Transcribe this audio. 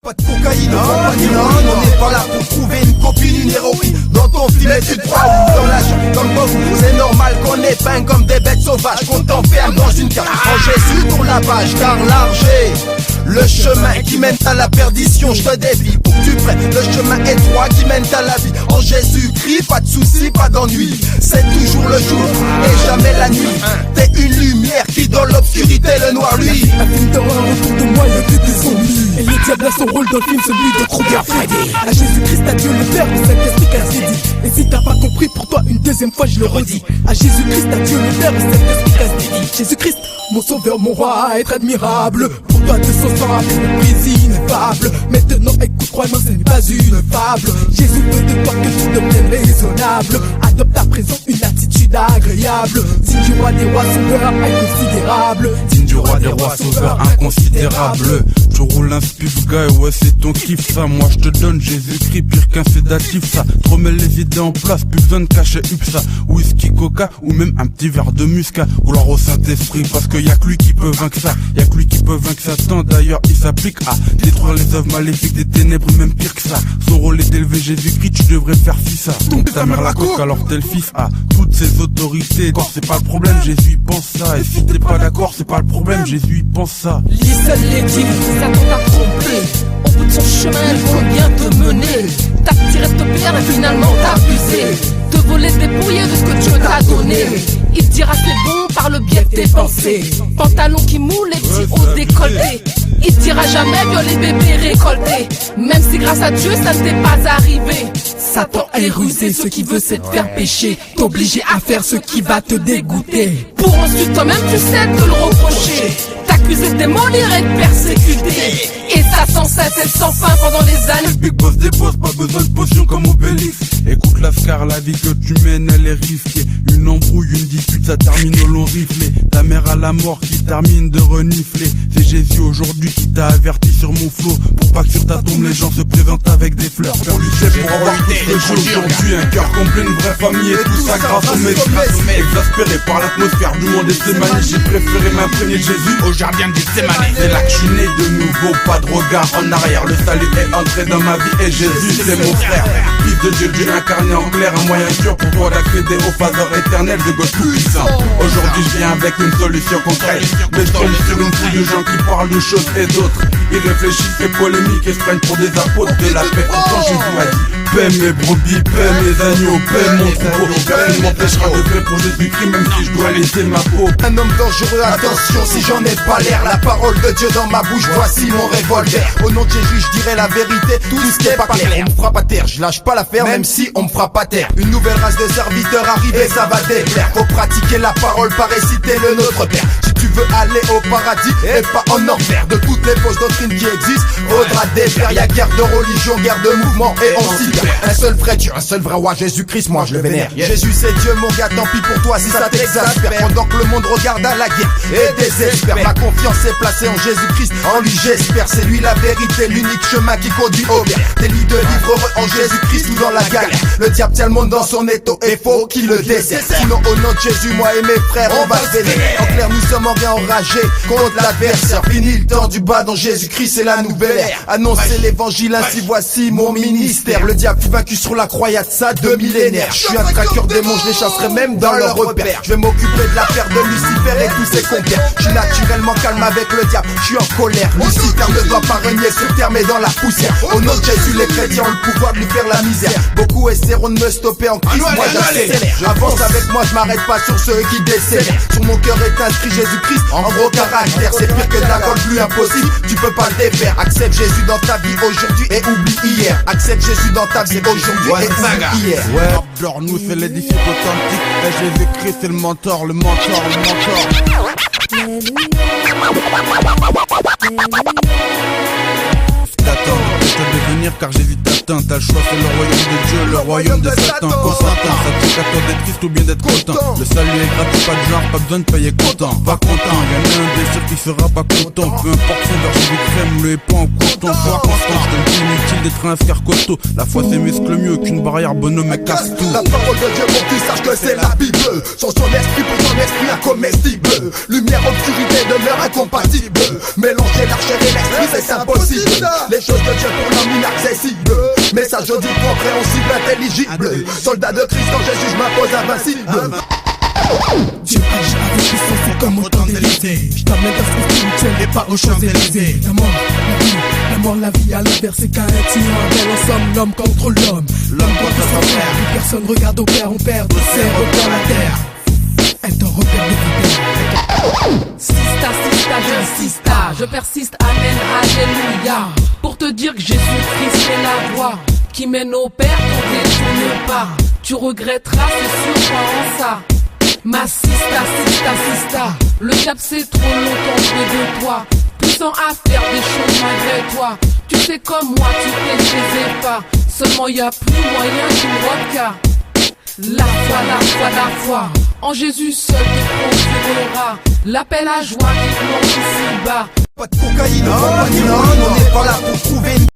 Pas de cocaïne, pas d'héroïne, on n'est pas là pour trouver une copine, une héroïne. Dans ton filet tu te crois ou dans la chambre, dans le box, c'est normal qu'on épingle comme des bêtes sauvages, qu'on t'enferme dans une cave. En Jésus ton lavage, car l'argé, le chemin qui mène à la perdition, je te défie pour que tu prennes le chemin étroit qui mène à la vie. En Jésus-Christ, pas de soucis, pas d'ennui, c'est toujours le jour et jamais la nuit. T'es une lumière qui dans l'obscurité le noir lui. Un film d'horreur autour de moi, y'a que des zombies. Et le diable a son rôle dans le film, celui de Kruger Freddy. À Jésus-Christ, à Dieu le Père, le Saint-Esprit qu'a dit. Et si t'as pas compris, pour toi une deuxième fois je le redis. À Jésus-Christ, à Dieu le Père, le Saint-Esprit qu'a dit. Jésus-Christ, mon sauveur, mon roi, à être admirable. Pour toi de son sang avec une prise ineffable. Maintenant écoute, crois-moi, ce n'est pas une fable. Jésus veut de toi que tout devienne raisonnable. Adopte à présent une attitude agréable. Digne du roi des rois, sauveur inconsidérable. Digne du roi des rois, sauveur inconsidérable. Je roule un spiff guy, ouais c'est ton kiff ça. Moi je te donne Jésus-Christ, pire qu'un sédatif ça. Je remets les idées en place, plus besoin de cacher ça. Whisky, coca ou même un petit verre de muscat. Vouloir au Saint-Esprit parce que y'a que lui qui peut vaincre ça. Y'a que lui qui peut vaincre Satan, d'ailleurs il s'applique à détruire les œuvres maléfiques des ténèbres, même pire que ça. Son rôle est d'élever Jésus-Christ, tu devrais faire fi ça. Donc ta mère la coque alors t'es le fils à toutes ces autorités. D'accord, c'est pas le problème, Jésus il pense ça. Et si t'es pas d'accord, c'est pas le problème, Jésus il pense ça. Lis seul les dires, Satan t'a trompé. Au bout de son chemin, elles vont bien te mener. T'as tiré de te pierre et finalement t'as abusé. Te voler, te dépouiller de ce que Dieu t'a donné. Il te dira c'est bon par le biais de tes pensées. Pantalon qui moule et petits hauts décolletés. Il te dira jamais violer bébé récolté. Même si grâce à Dieu ça ne t'est pas arrivé. Satan est rusé, ce qui veut c'est te faire pécher. T'obliger à faire ce qui va te dégoûter. Pour ensuite toi-même tu sais te le reprocher. T'accuser de démolir et de persécuter. Et ça sans cesse et sans fin pendant des années. Big boss dépose, pas besoin de potion comme Obélix. Écoute Lascar, la vie que tu mènes elle est risquée. Une embrouille, une dispute, ça termine au long riflé. Ta mère à la mort qui termine de renifler. C'est Jésus aujourd'hui qui t'a averti sur mon flot. Pour pas que sur ta tombe les gens se présentent avec des fleurs. Pour lutter, pour avoir tout ce que j'ai aujourd'hui. Un cœur complet, une vraie famille et tout ça grâce au maître. Exaspéré par l'atmosphère du monde et ses manies, j'ai préféré m'imprégner de Jésus au jardin du Sémané. C'est là que je suis né de nouveau, pas de regard en arrière. Le salut est entré dans ma vie et Jésus c'est mon frère. Fils de Dieu, Dieu incarné en clair, un moyen sûr pour toi d'accéder au Father éternel de God tout-puissant. Aujourd'hui je viens avec une solution concrète. Mais je tombe sur une foule de gens qui parlent de choses et d'autres. Ils réfléchissent, fait polémique et se prennent pour des apôtres de la paix. Pourtant Jésus a dit paix mes brebis, paix mes agneaux, paix mon troupeau. Personne m'empêchera de faire pour Jésus-Christ même si je dois laisser ma peau. Un homme dangereux, attention si j'en ai pas l'air. La parole de Dieu dans ma bouche, voici mon revolver. Au nom de Jésus je dirai la vérité, tout ce qui est pas clair. On me frappe à terre, je lâche pas l'affaire même si on me frappe à terre. Une nouvelle race de serviteurs arrive et ça va déplaire. Faut pratiquer la parole, pas réciter le Notre Père. Si tu veux aller au paradis et pas en enfer. De toutes les fausses doctrines qui existent, faudra défaire. Y'a guerre de religion, guerre de mouvement et on s'y perd. Un seul vrai Dieu, un seul vrai roi, Jésus-Christ, moi je le vénère. Jésus c'est Dieu mon gars, tant pis pour toi si ça t'exaspère. Pendant que le monde regarde à la guerre et désespère. Ma confiance est placée en Jésus-Christ, en lui j'espère. C'est lui la vérité, l'unique chemin qui conduit au bien. Des lits de livres heureux en Jésus-Christ ou dans la galère. Le diable tient le monde dans son étau et faut qu'il le dessert. Sinon au nom de Jésus, moi et mes frères on va se vénérer. En clair nous sommes enragés contre l'adversaire. Fini le temps du bas dans Jésus-Christ, c'est la nouvelle ère. Annoncer l'évangile, ainsi voici mon ministère. Le diable fut vaincu sur la croix, y'a de ça 2 millénaires. Je suis un traqueur démon, je les chasserai même dans leur repère. Je vais m'occuper de l'affaire de Lucifer et tous ses compères. Je suis naturellement calme avec le diable, je suis en colère. Lucifer ne doit pas régner sur terre mais dans la poussière. Au nom de Jésus les chrétiens ont le pouvoir de lui faire la misère. Beaucoup essaieront de me stopper en Christ, moi j'accélère. Avance avec moi, je m'arrête pas sur ceux qui décèdent. Sur mon cœur est inscrit Jésus-Christ en gros caractère. C'est pire que ta colle, plus impossible, tu peux pas le défaire. Accepte Jésus dans ta vie aujourd'hui et oublie hier. Accepte Jésus dans ta vie aujourd'hui et oublie hier. Ouais, alors nous c'est les disciples authentiques. Et Jésus-Christ c'est le mentor, le mentor, le mentor. D'attendre de devenir car Jésus t'atteint. T'as le choix, c'est le royaume de Dieu, le royaume de Satan. Constantin, ça te fait à toi d'être triste ou bien d'être content. Le salut est gratuit, pas de genre, pas besoin de payer content. Pas content, y'en a un des sûr qui sera pas content. Peu importe son verger du crème, le pas en coton. Sois constant, je te le dis, inutile d'être un frère costaud. La foi c'est muscle mieux qu'une barrière, bonhomme et casse tout. La parole de Dieu pour que tu saches que c'est la Bible. Sans son esprit pour ton esprit incomestible. Lumière, obscurité, demeure incompatible. Mélanger la chair et l'esprit c'est impossible. Les choses de Dieu pour l'homme inaccessible. Message audible, compréhensible, intelligible. Soldat de Christ quand Jésus je m'impose invincible. Dieu agit avec puissance, c'est comme autant d'Élysée. Je t'amène dans son spirituel et pas aux Champs-Élysées. La mort, la vie à l'inverse, c'est qu'un être humain. En somme, l'homme contre l'homme. L'homme contre son frère. Plus personne regarde au père, on perd de serre dans la terre. Elle t'en repère de vipère. Sista, je persiste, amen, alléluia. Pour te dire que Jésus-Christ est la voie qui mène au Père, t'en détourne pas. Tu regretteras, c'est sûr, crois en ça. Ma sista, le diable c'est trop longtemps près de toi, poussant à faire des choses malgré toi. Tu sais comme moi, tu t'es pas. Seulement y a plus moyen qu'une vodka. La foi, en Jésus seul te procurera l'appel à joie qui plonge ici bas. Pas de cocaïne, on n'est pas là pour trouver une